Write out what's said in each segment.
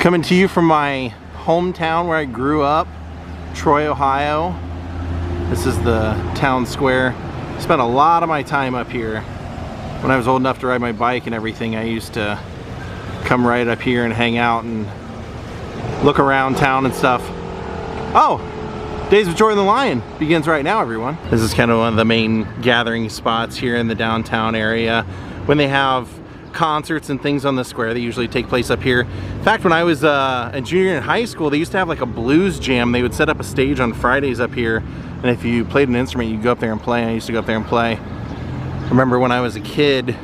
Coming to you from my hometown where I grew up, Troy, Ohio. This is the town square. I spent a lot of my time up here. When I was old enough to ride my bike and everything, I used to come right up here and hang out and look around town and stuff. Oh, Daze with Jordan the Lion begins right now, everyone. This is kind of one of the main gathering spots here in the downtown area. When they have concerts and things on the square, they usually take place up here. In fact, when I was a junior in high school, they used to have like a blues jam. They would set up a stage on Fridays up here, and if you played an instrument, you'd go up there and play. I used to go up there and play. I remember when I was a kid,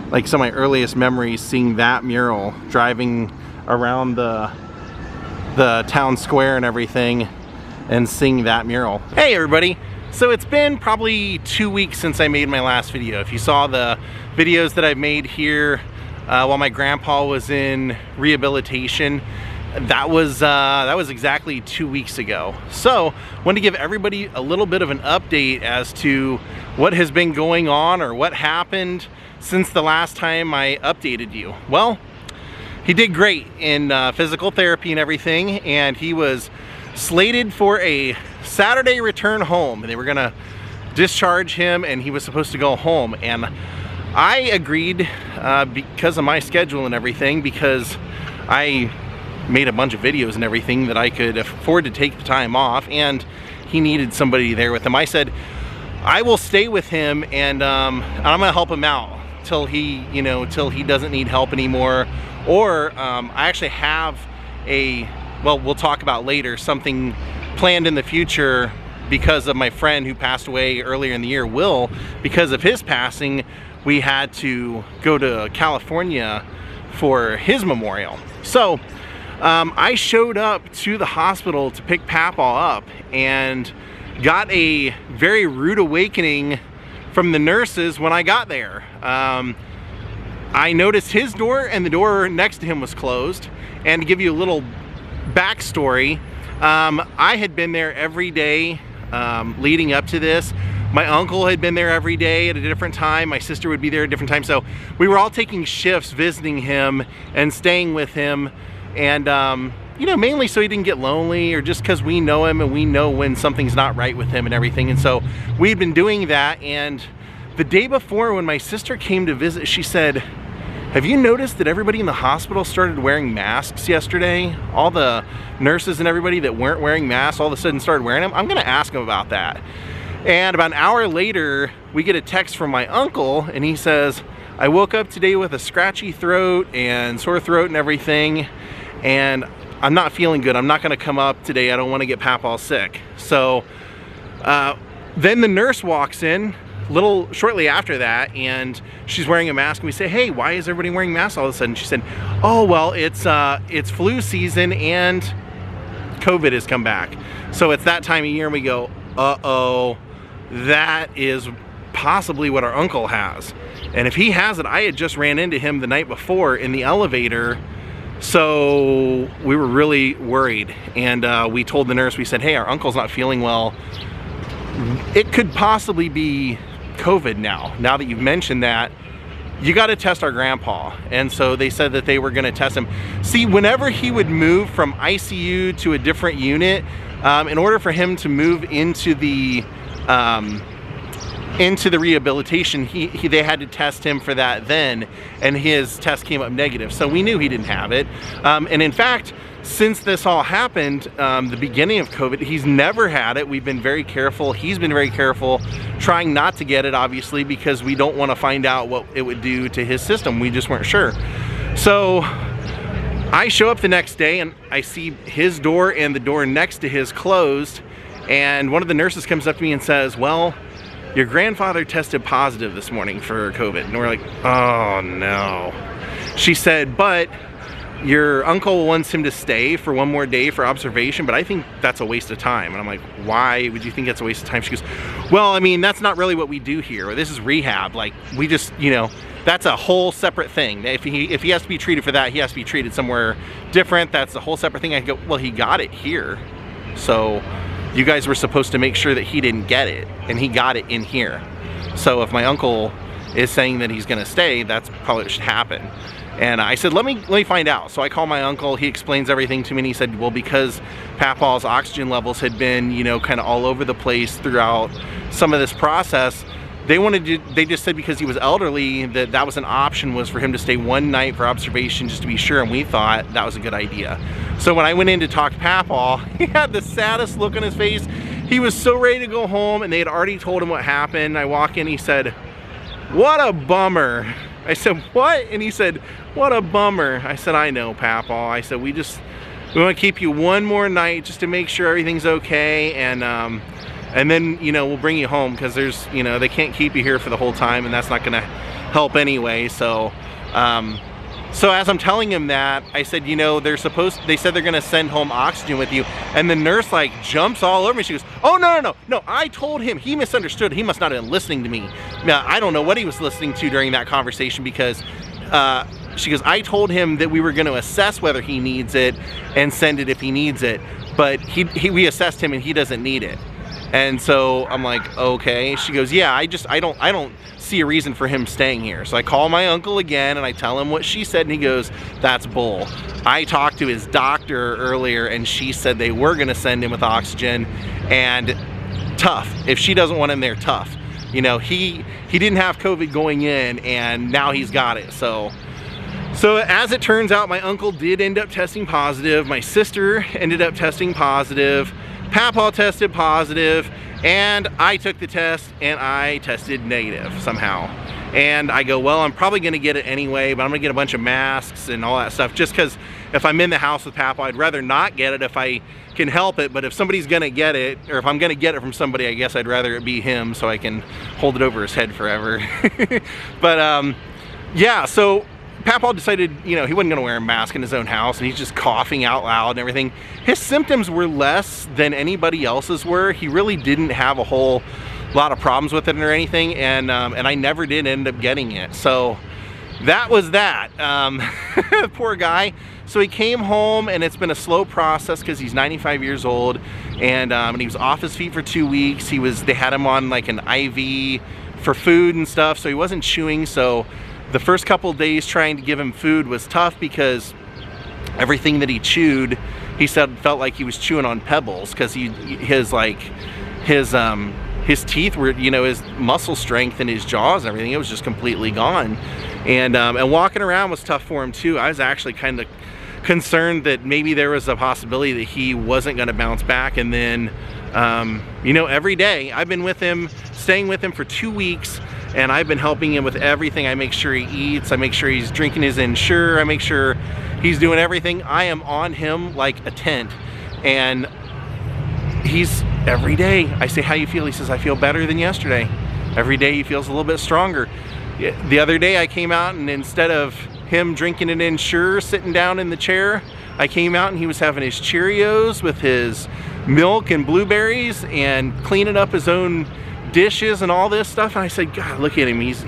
like some of my earliest memories, seeing that mural, driving around the town square and everything, and seeing that mural. Hey everybody! So it's been probably 2 weeks since I made my last video. If you saw the videos that I've made here while my grandpa was in rehabilitation, that was exactly 2 weeks ago. So I wanted to give everybody a little bit of an update as to what has been going on or what happened since the last time I updated you. Well, he did great in physical therapy and everything, and he was slated for a Saturday return home. They were gonna discharge him and he was supposed to go home, and I agreed because of my schedule and everything, because I made a bunch of videos and everything, that I could afford to take the time off, and he needed somebody there with him. I said I will stay with him, and I'm gonna help him out till he, till he doesn't need help anymore, or I actually have well, we'll talk about later, something planned in the future because of my friend who passed away earlier in the year, Will. Because of his passing, we had to go to California for his memorial. So I showed up to the hospital to pick Papaw up and got a very rude awakening from the nurses when I got there. I noticed his door and the door next to him was closed. And to give you a little backstory, I had been there every day leading up to this. My uncle had been there every day at a different time. My sister would be there at a different time. So we were all taking shifts visiting him and staying with him, and mainly so he didn't get lonely, or just because we know him and we know when something's not right with him and everything. And so we'd been doing that, and the day before when my sister came to visit, she said, "Have you noticed that everybody in the hospital started wearing masks yesterday? All the nurses and everybody that weren't wearing masks all of a sudden started wearing them. I'm gonna ask them about that." And about an hour later, we get a text from my uncle, and he says, "I woke up today with a scratchy throat and sore throat and everything, and I'm not feeling good. I'm not gonna come up today. I don't wanna get Papaw sick." So then the nurse walks in little shortly after that, and she's wearing a mask, and we say, "Hey, why is everybody wearing masks all of a sudden?" She said, "Oh, well, it's flu season and COVID has come back. So it's that time of year." And we go, uh-oh, that is possibly what our uncle has. And if he has it, I had just ran into him the night before in the elevator, so we were really worried. And we told the nurse, we said, "Hey, our uncle's not feeling well. It could possibly be COVID now that you've mentioned that. You got to test our grandpa." And so they said that they were going to test him. See, whenever he would move from ICU to a different unit, in order for him to move into the rehabilitation, they had to test him for that then, and his test came up negative. So we knew he didn't have it. And in fact, since this all happened, the beginning of COVID, he's never had it. We've been very careful. He's been very careful, trying not to get it, obviously, because we don't want to find out what it would do to his system. We just weren't sure. So I show up the next day, and I see his door and the door next to his closed, and one of the nurses comes up to me and says, "Well, your grandfather tested positive this morning for COVID." And we're like, "Oh no." She said, "But your uncle wants him to stay for one more day for observation, but I think that's a waste of time." And I'm like, "Why would you think that's a waste of time?" She goes, "Well, I mean, that's not really what we do here. This is rehab. Like, we just, that's a whole separate thing. If he has to be treated for that, he has to be treated somewhere different. That's a whole separate thing." I go, "Well, he got it here. So you guys were supposed to make sure that he didn't get it, and he got it in here. So if my uncle is saying that he's gonna stay, that's probably what should happen." And I said, let me find out. So I call my uncle, he explains everything to me, and he said, well, because Papaw's oxygen levels had been, you know, kind of all over the place throughout some of this process, they just said because he was elderly that was an option, was for him to stay one night for observation just to be sure, and we thought that was a good idea. So when I went in to talk to Papaw, he had the saddest look on his face. He was so ready to go home, and they had already told him what happened. I walk in, he said, what a bummer. I said, what? And he said, what a bummer. I said, I know, Papaw. I said, we want to keep you one more night just to make sure everything's okay, and then, you know, we'll bring you home, because there's, you know, they can't keep you here for the whole time, and that's not going to help anyway. So so as I'm telling him that, I said, you know, they said they're going to send home oxygen with you, and the nurse like jumps all over me. She goes, oh, no, I told him. He misunderstood. He must not have been listening to me. Now, I don't know what he was listening to during that conversation, because she goes, I told him that we were going to assess whether he needs it and send it if he needs it, but we assessed him and he doesn't need it. And so I'm like, okay. She goes, yeah, I don't see a reason for him staying here. So I call my uncle again and I tell him what she said, and he goes, that's bull. I talked to his doctor earlier and she said they were gonna send him with oxygen, and tough. If she doesn't want him there, tough. You know, he didn't have COVID going in, and now he's got it. So as it turns out, my uncle did end up testing positive. My sister ended up testing positive. Papaw tested positive, and I took the test and I tested negative somehow. And I go, well, I'm probably gonna get it anyway, but I'm gonna get a bunch of masks and all that stuff, just because if I'm in the house with Papaw, I'd rather not get it if I can help it. But if somebody's gonna get it, or if I'm gonna get it from somebody, I guess I'd rather it be him so I can hold it over his head forever. But yeah, so Papaw decided, you know, he wasn't gonna wear a mask in his own house, and he's just coughing out loud and everything. His symptoms were less than anybody else's were. He really didn't have a whole lot of problems with it or anything, and I never did end up getting it. So that was that. Poor guy. So he came home, and it's been a slow process because he's 95 years old, and he was off his feet for 2 weeks. They had him on like an IV for food and stuff, so he wasn't chewing. So the first couple days trying to give him food was tough, because everything that he chewed, he said, felt like he was chewing on pebbles, because his teeth were, you know, his muscle strength and his jaws and everything, it was just completely gone. And walking around was tough for him too. I was actually kind of concerned that maybe there was a possibility that he wasn't going to bounce back. And then you know, every day I've been with him, staying with him for 2 weeks, and I've been helping him with everything. I make sure he eats, I make sure he's drinking his Ensure, I make sure he's doing everything. I am on him like a tent, and he's, every day I say, how you feel? He says, I feel better than yesterday. Every day he feels a little bit stronger. The other day I came out, and instead of him drinking an Ensure sitting down in the chair, I came out and he was having his Cheerios with his milk and blueberries and cleaning up his own dishes and all this stuff. And I said, God, look at him, he's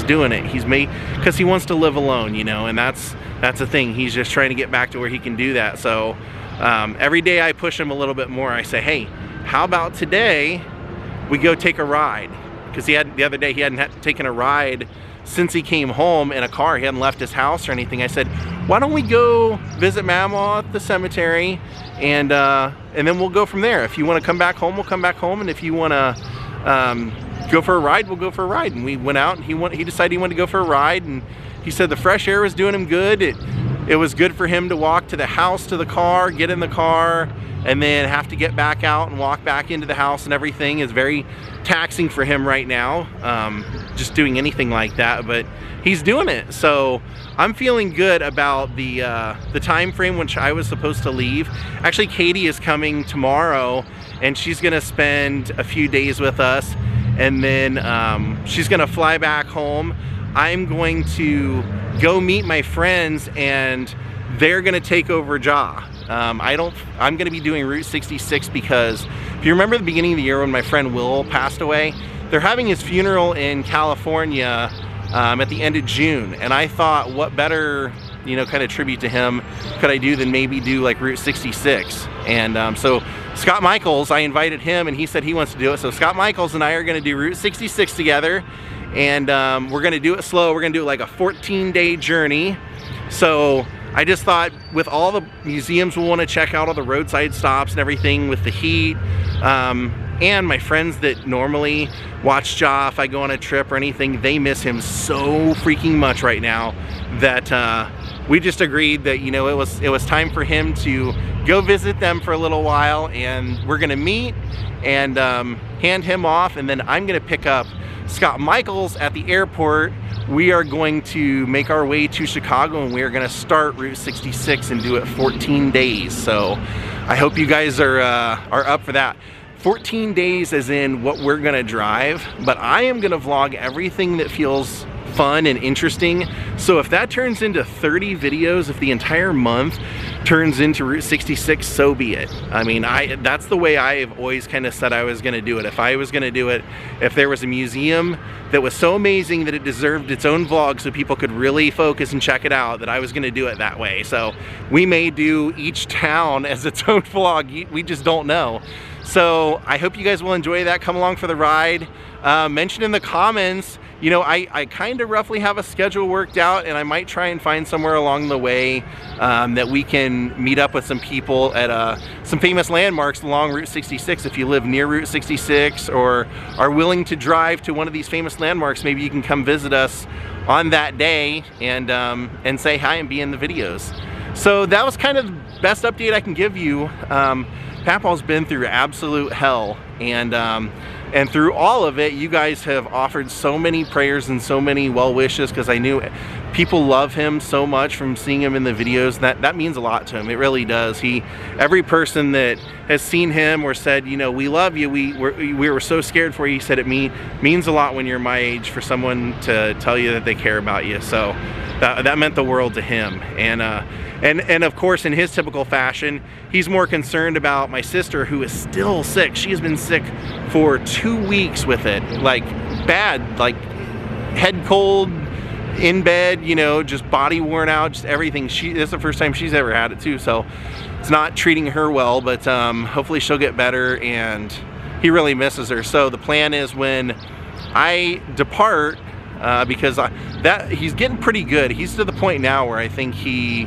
doing it. He's made, because he wants to live alone, you know, and that's the thing. He's just trying to get back to where he can do that. So every day I push him a little bit more. I say, hey, how about today we go take a ride? Because the other day he hadn't taken a ride since he came home in a car. He hadn't left his house or anything. I said, why don't we go visit Mamaw at the cemetery, and then we'll go from there. If you want to come back home, we'll come back home, and if you want to go for a ride, we'll go for a ride. And we went out, and he decided he wanted to go for a ride, and he said the fresh air was doing him good. It was good for him to walk to the house, to the car, get in the car, and then have to get back out and walk back into the house, and everything is very taxing for him right now, just doing anything like that, but he's doing it. So I'm feeling good about the time frame which I was supposed to leave. Actually, Katie is coming tomorrow, and she's gonna spend a few days with us, and then she's gonna fly back home. I'm going to go meet my friends, and they're gonna take over Ja. I'm gonna be doing Route 66, because if you remember the beginning of the year when my friend Will passed away, they're having his funeral in California at the end of June, and I thought, what better, you know, kind of tribute to him could I do than maybe do like Route 66? And so Scott Michaels, I invited him, and he said he wants to do it. So Scott Michaels and I are gonna do Route 66 together, and we're gonna do it slow. We're gonna do it like a 14-day journey. So I just thought with all the museums we'll want to check out, all the roadside stops and everything with the heat, and my friends that normally watch Ja if I go on a trip or anything, they miss him so freaking much right now that we just agreed that, you know, it was time for him to go visit them for a little while, and we're gonna meet and hand him off, and then I'm gonna pick up Scott Michaels at the airport. We are going to make our way to Chicago, and we are going to start Route 66 and do it 14 days. So I hope you guys are up for that. 14 days as in what we're going to drive, but I am going to vlog everything that feels fun and interesting. So if that turns into 30 videos, if the entire month turns into Route 66, so be it. I mean, that's the way I've always kind of said I was going to do it. If I was going to do it, if there was a museum that was so amazing that it deserved its own vlog so people could really focus and check it out, that I was going to do it that way. So we may do each town as its own vlog. We just don't know. So I hope you guys will enjoy that. Come along for the ride. Mention in the comments, you know, I kind of roughly have a schedule worked out, and I might try and find somewhere along the way that we can meet up with some people at some famous landmarks along Route 66. If you live near Route 66 or are willing to drive to one of these famous landmarks, maybe you can come visit us on that day and say hi and be in the videos. So that was kind of the best update I can give you. Papaw's been through absolute hell, and through all of it, you guys have offered so many prayers and so many well wishes, because I knew people love him so much from seeing him in the videos. That means a lot to him. It really does. Every person that has seen him or said, you know, we love you, we were so scared for you, he said it means a lot when you're my age for someone to tell you that they care about you. So that meant the world to him. And of course, in his typical fashion, he's more concerned about my sister, who is still sick. She has been sick for 2 weeks with it, like bad, like head cold, in bed, you know, just body worn out, just everything. This is the first time she's ever had it too, so it's not treating her well, but hopefully she'll get better, and he really misses her. So the plan is when I depart, because he's getting pretty good. He's to the point now where I think he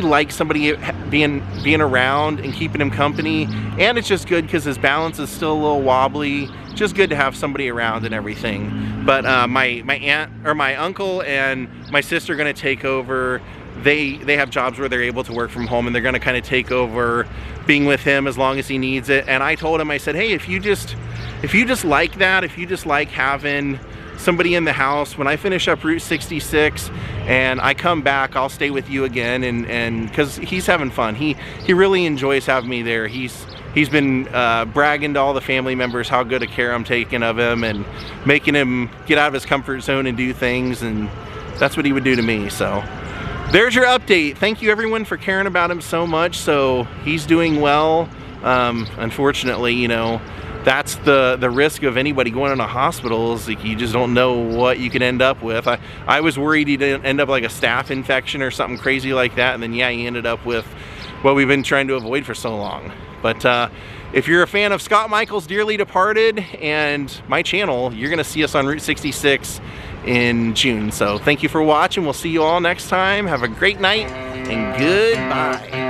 likes somebody being around and keeping him company, and it's just good because his balance is still a little wobbly. Just good to have somebody around and everything. But my aunt or my uncle and my sister are going to take over. They have jobs where they're able to work from home, and they're going to kind of take over being with him as long as he needs it. And I told him, I said, hey, if you just like that, if you just like having somebody in the house, when I finish up Route 66 and I come back, I'll stay with you again, and because he's having fun. He really enjoys having me there. He's been bragging to all the family members how good a care I'm taking of him and making him get out of his comfort zone and do things, and that's what he would do to me. So there's your update. Thank you everyone for caring about him so much. So he's doing well. Unfortunately, you know, that's the risk of anybody going in a hospital, is like you just don't know what you can end up with. I was worried he'd end up like a staph infection or something crazy like that, and then yeah, he ended up with what we've been trying to avoid for so long. But if you're a fan of Scott Michaels' Dearly Departed and my channel, you're gonna see us on Route 66 in June. So thank you for watching. We'll see you all next time. Have a great night and goodbye.